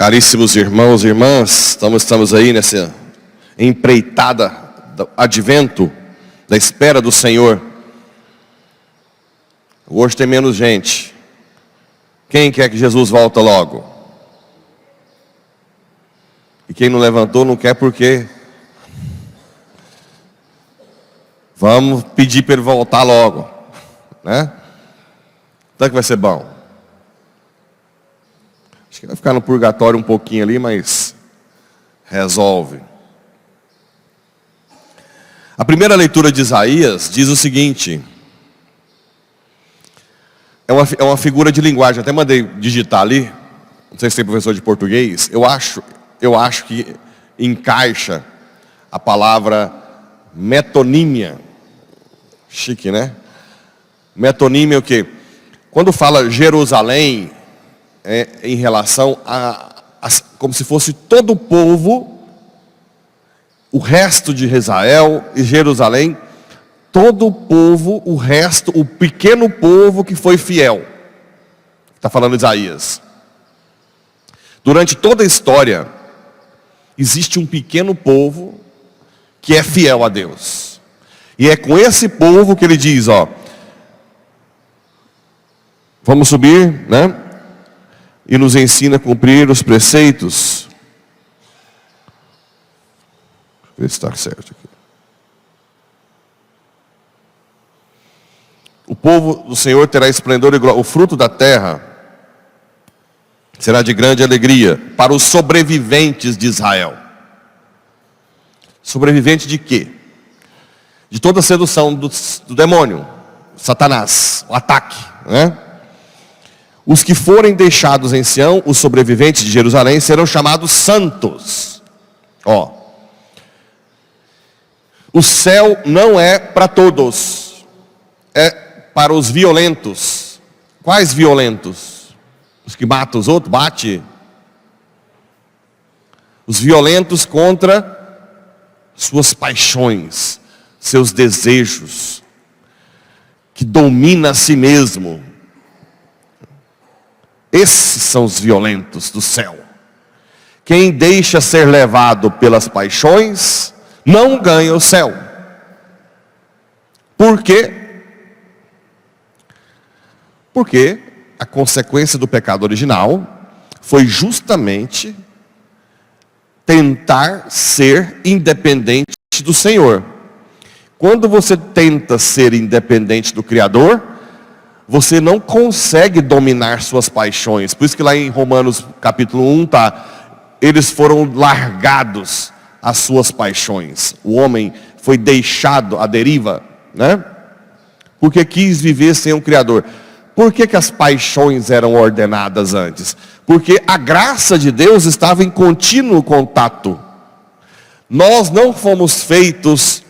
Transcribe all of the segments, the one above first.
Caríssimos irmãos e irmãs, estamos aí nessa empreitada do advento, da espera do Senhor. Hoje tem menos gente. Quem quer que Jesus volte logo? E quem não levantou não quer porque vamos pedir para ele voltar logo, né? Então que vai ser bom. Acho que vai ficar no purgatório um pouquinho ali, mas resolve. A primeira leitura de Isaías diz o seguinte. É uma figura de linguagem. Até mandei digitar ali. Não sei se tem professor de português. Eu acho que encaixa a palavra metonímia. Chique, né? Metonímia é o quê? Quando fala Jerusalém, em relação como se fosse todo o povo, o resto de Israel e Jerusalém, todo o povo, o resto, o pequeno povo que foi fiel. Está falando Isaías. Durante toda a história, existe um pequeno povo que é fiel a Deus. E é com esse povo que ele diz, vamos subir, né? E nos ensina a cumprir os preceitos. Deixa eu ver se está certo aqui. O povo do Senhor terá esplendor e glória. O fruto da terra será de grande alegria para os sobreviventes de Israel. Sobrevivente de quê? De toda a sedução do demônio, Satanás, o ataque, né? Os que forem deixados em Sião, os sobreviventes de Jerusalém, serão chamados santos. O céu não é para todos, é para os violentos. Quais violentos? Os que matam os outros, bate. Os violentos contra suas paixões, seus desejos, que domina a si mesmo. Esses são os violentos do céu. Quem deixa ser levado pelas paixões, não ganha o céu. Por quê? Porque a consequência do pecado original foi justamente tentar ser independente do Senhor. Quando você tenta ser independente do Criador, você não consegue dominar suas paixões. Por isso que lá em Romanos capítulo 1 eles foram largados às suas paixões. O homem foi deixado à deriva, né? Porque quis viver sem um Criador. Por que as paixões eram ordenadas antes? Porque a graça de Deus estava em contínuo contato. Nós não fomos feitos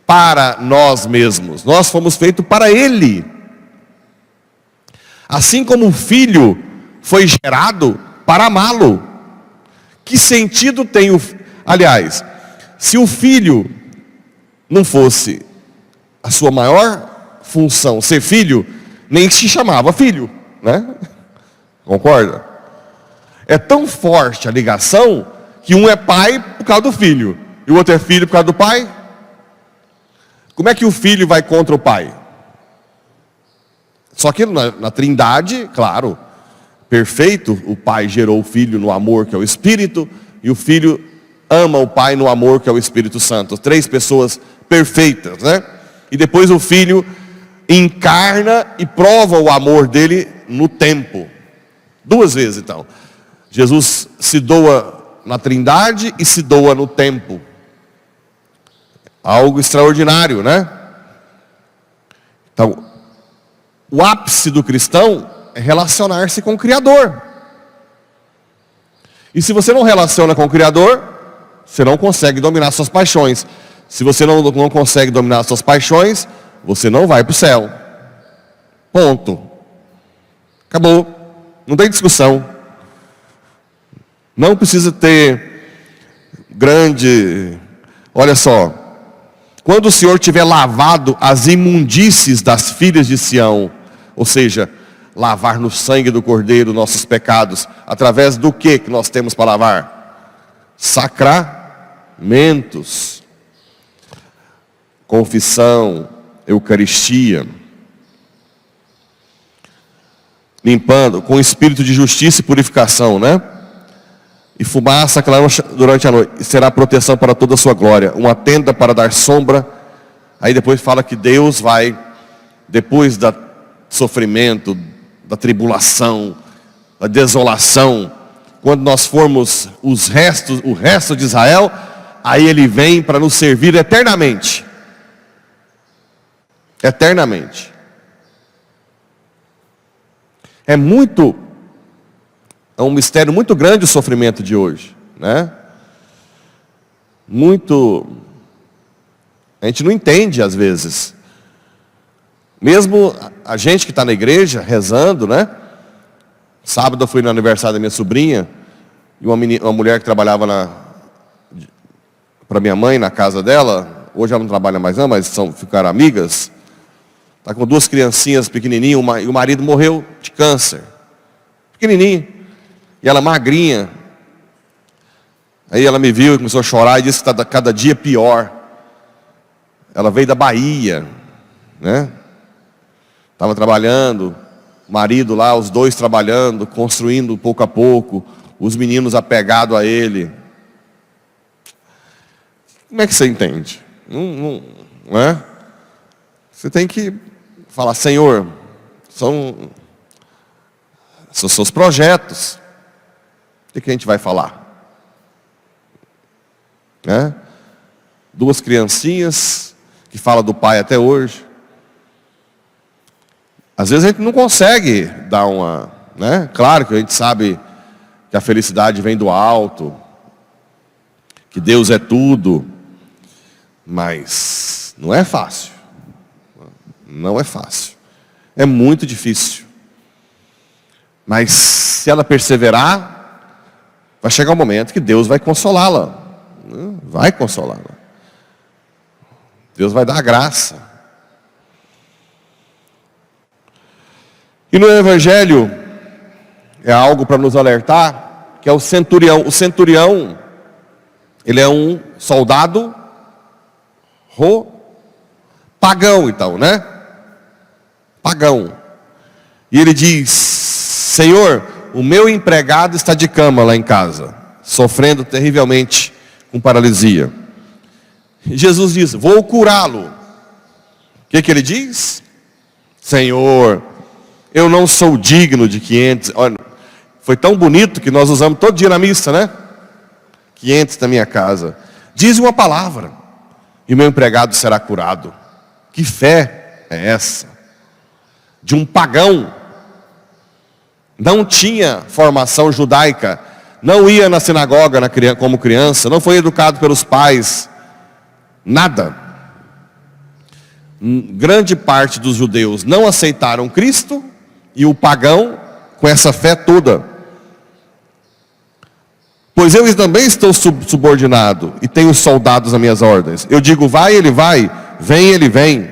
para nós mesmos. Nós fomos feitos para Ele. Assim como o filho foi gerado para amá-lo. Que sentido tem aliás, se o filho não fosse a sua maior função, ser filho, nem se chamava filho, né? Concorda? É tão forte a ligação que um é pai por causa do filho e o outro é filho por causa do pai. Como é que o filho vai contra o pai? Só que na Trindade, claro, perfeito, o Pai gerou o Filho no amor que é o Espírito, e o Filho ama o Pai no amor que é o Espírito Santo. 3 pessoas perfeitas, né? E depois o Filho encarna e prova o amor dele no tempo. 2 vezes então. Jesus se doa na Trindade e se doa no tempo. Algo extraordinário, né? Então, o ápice do cristão é relacionar-se com o Criador. E se você não relaciona com o Criador, você não consegue dominar suas paixões. Se você não consegue dominar suas paixões, você não vai para o céu. Ponto. Acabou. Não tem discussão. Não precisa ter grande... Olha só. Quando o Senhor tiver lavado as imundícies das filhas de Sião, ou seja, lavar no sangue do Cordeiro nossos pecados. Através do que nós temos para lavar? Sacramentos. Confissão, Eucaristia. Limpando com espírito de justiça e purificação, né? E fumaça clama durante a noite. E será proteção para toda a sua glória. Uma tenda para dar sombra. Aí depois fala que Deus vai, depois do sofrimento, da tribulação, da desolação, quando nós formos o resto de Israel, aí Ele vem para nos servir eternamente. Eternamente. É um mistério muito grande o sofrimento de hoje, né? A gente não entende às vezes. Mesmo a gente que está na igreja, rezando, né? Sábado eu fui no aniversário da minha sobrinha, e uma mulher que trabalhava para minha mãe, na casa dela, hoje ela não trabalha mais não, mas ficaram amigas, está com 2 criancinhas pequenininhas, e o marido morreu de câncer. Pequenininho. E ela magrinha. Aí ela me viu e começou a chorar e disse que está cada dia pior. Ela veio da Bahia, né? Estava trabalhando, o marido lá, os 2 trabalhando, construindo pouco a pouco, os meninos apegados a ele. Como é que você entende? Não é? Você tem que falar, Senhor, são seus projetos. O que a gente vai falar? Né? 2 criancinhas que falam do pai até hoje. Às vezes a gente não consegue dar uma, né? Claro que a gente sabe que a felicidade vem do alto, que Deus é tudo, mas não é fácil. Não é fácil. É muito difícil. Mas se ela perseverar, vai chegar um momento que Deus vai consolá-la. Vai consolá-la. Deus vai dar a graça. E no Evangelho, é algo para nos alertar, que é o centurião. O centurião, ele é um soldado pagão, então, né? Pagão. E ele diz, Senhor, o meu empregado está de cama lá em casa, sofrendo terrivelmente com paralisia. E Jesus diz, vou curá-lo. O que ele diz? Senhor, eu não sou digno de que entres. Olha, foi tão bonito que nós usamos todo dia na missa, né? Que entres na minha casa. Diz uma palavra e o meu empregado será curado. Que fé é essa? De um pagão. Não tinha formação judaica. Não ia na sinagoga como criança. Não foi educado pelos pais. Nada. Grande parte dos judeus não aceitaram Cristo. E o pagão com essa fé toda. Pois eu também estou subordinado e tenho soldados às minhas ordens. Eu digo, vai, ele vai. Vem, ele vem.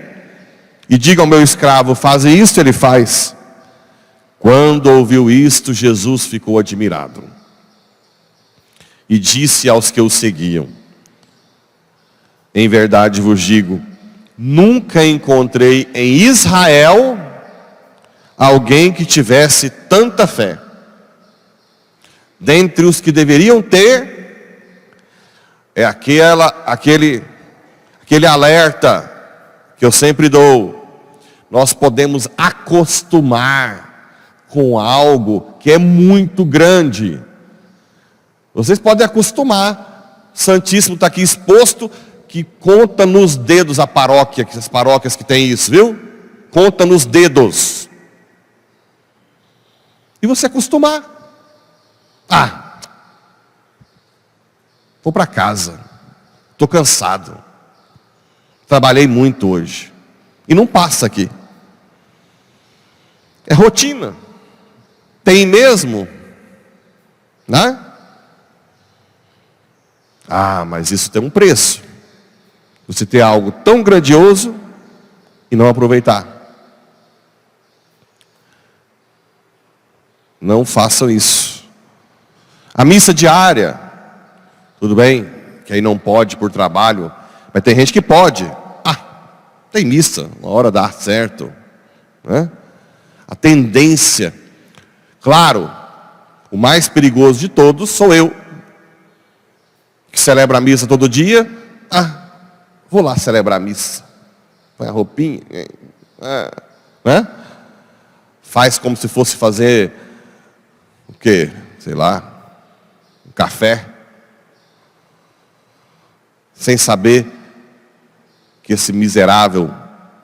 E diga ao meu escravo, faz isto, ele faz. Quando ouviu isto, Jesus ficou admirado. E disse aos que o seguiam, em verdade vos digo, nunca encontrei em Israel alguém que tivesse tanta fé. Dentre os que deveriam ter, é aquele alerta que eu sempre dou. Nós podemos acostumar com algo que é muito grande. Vocês podem acostumar. Santíssimo está aqui exposto, que conta nos dedos a paróquia, as paróquias que tem isso, viu? Conta nos dedos. E você acostumar. Vou para casa. Estou cansado. Trabalhei muito hoje. E não passa aqui. É rotina. Tem mesmo. Né? Mas isso tem um preço. Você ter algo tão grandioso e não aproveitar. Não façam isso. A missa diária, tudo bem, que aí não pode por trabalho, mas tem gente que pode. Tem missa, uma hora dá certo, né? A tendência, claro, o mais perigoso de todos sou eu, que celebra a missa todo dia. Vou lá celebrar a missa, põe a roupinha, né? Faz como se fosse fazer o quê? Sei lá, um café, sem saber que esse miserável,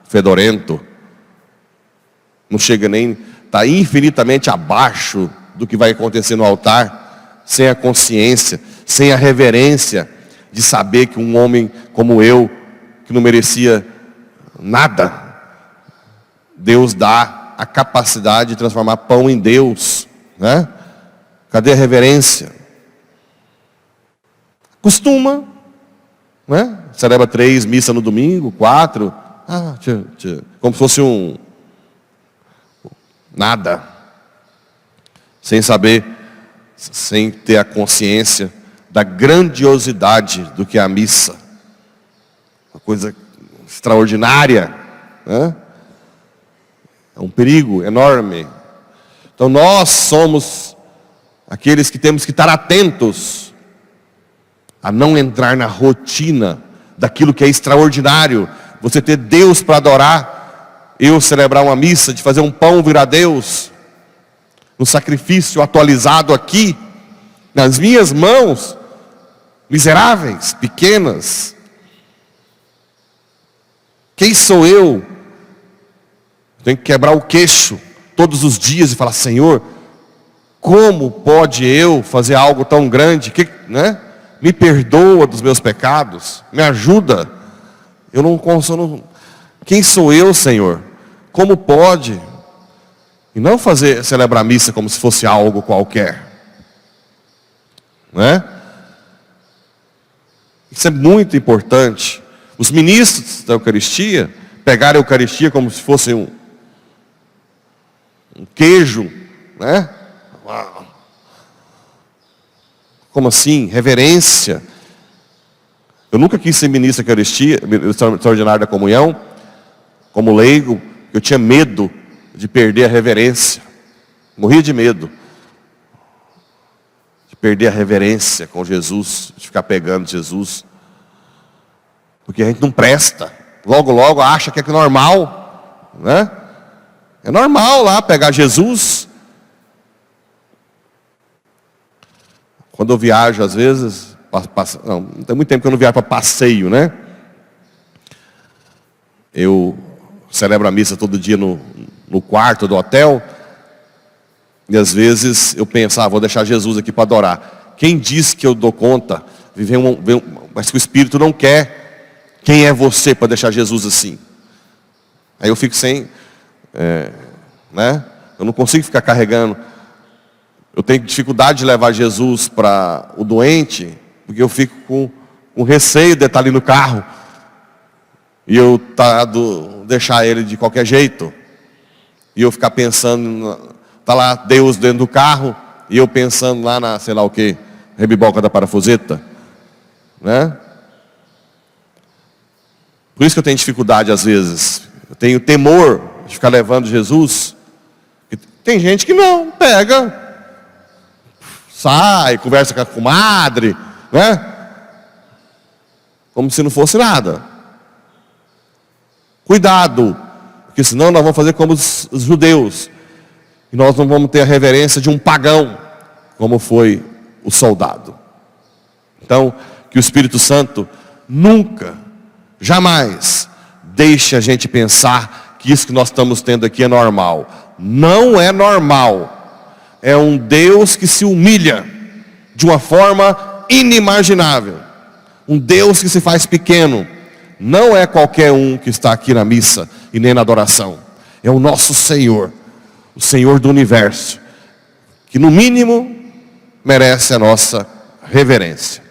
fedorento, não chega nem, está infinitamente abaixo do que vai acontecer no altar, sem a consciência, sem a reverência de saber que um homem como eu, que não merecia nada, Deus dá a capacidade de transformar pão em Deus, né? Cadê a reverência? Costuma, né? Celebra 3 missas no domingo, 4, como se fosse nada, sem saber, sem ter a consciência da grandiosidade do que é a missa, uma coisa extraordinária, né? É um perigo enorme. Então nós somos aqueles que temos que estar atentos a não entrar na rotina daquilo que é extraordinário. Você ter Deus para adorar, eu celebrar uma missa, de fazer um pão virar Deus, um sacrifício atualizado aqui, nas minhas mãos, miseráveis, pequenas. Quem sou eu? Tenho que quebrar o queixo todos os dias e falar: Senhor, como pode eu fazer algo tão grande? Né? Me perdoa dos meus pecados, me ajuda. Eu não consigo. Quem sou eu, Senhor? Como pode? E não celebrar a missa como se fosse algo qualquer, né? Isso é muito importante. Os ministros da Eucaristia pegaram a Eucaristia como se fosse um queijo, né? Como assim? Reverência. Eu nunca quis ser ministro da Eucaristia, extraordinário da comunhão, como leigo. Eu tinha medo de perder a reverência. Morria de medo de perder a reverência com Jesus, de ficar pegando Jesus. Porque a gente não presta. Logo, logo acha que é normal, né? É normal lá pegar Jesus. Quando eu viajo, às vezes, não tem muito tempo que eu não viajo para passeio, né? Eu celebro a missa todo dia no quarto do hotel. E às vezes eu penso: vou deixar Jesus aqui para adorar. Quem diz que eu dou conta? Mas que o Espírito não quer. Quem é você para deixar Jesus assim? Aí eu fico sem, né? Eu não consigo ficar carregando. Eu tenho dificuldade de levar Jesus para o doente, porque eu fico com receio de estar ali no carro e eu deixar ele de qualquer jeito. E eu ficar pensando, tá lá Deus dentro do carro, e eu pensando lá na, sei lá o que, rebiboca da parafuseta, né? Por isso que eu tenho dificuldade às vezes. Eu tenho temor de ficar levando Jesus. Tem gente que não, pega, sai, conversa com a comadre, né? Como se não fosse nada. Cuidado, porque senão nós vamos fazer como os judeus. E nós não vamos ter a reverência de um pagão, como foi o soldado. Então, que o Espírito Santo nunca, jamais deixe a gente pensar que isso que nós estamos tendo aqui é normal. Não é normal. É um Deus que se humilha de uma forma inimaginável. Um Deus que se faz pequeno. Não é qualquer um que está aqui na missa e nem na adoração. É o nosso Senhor, o Senhor do universo, que no mínimo merece a nossa reverência.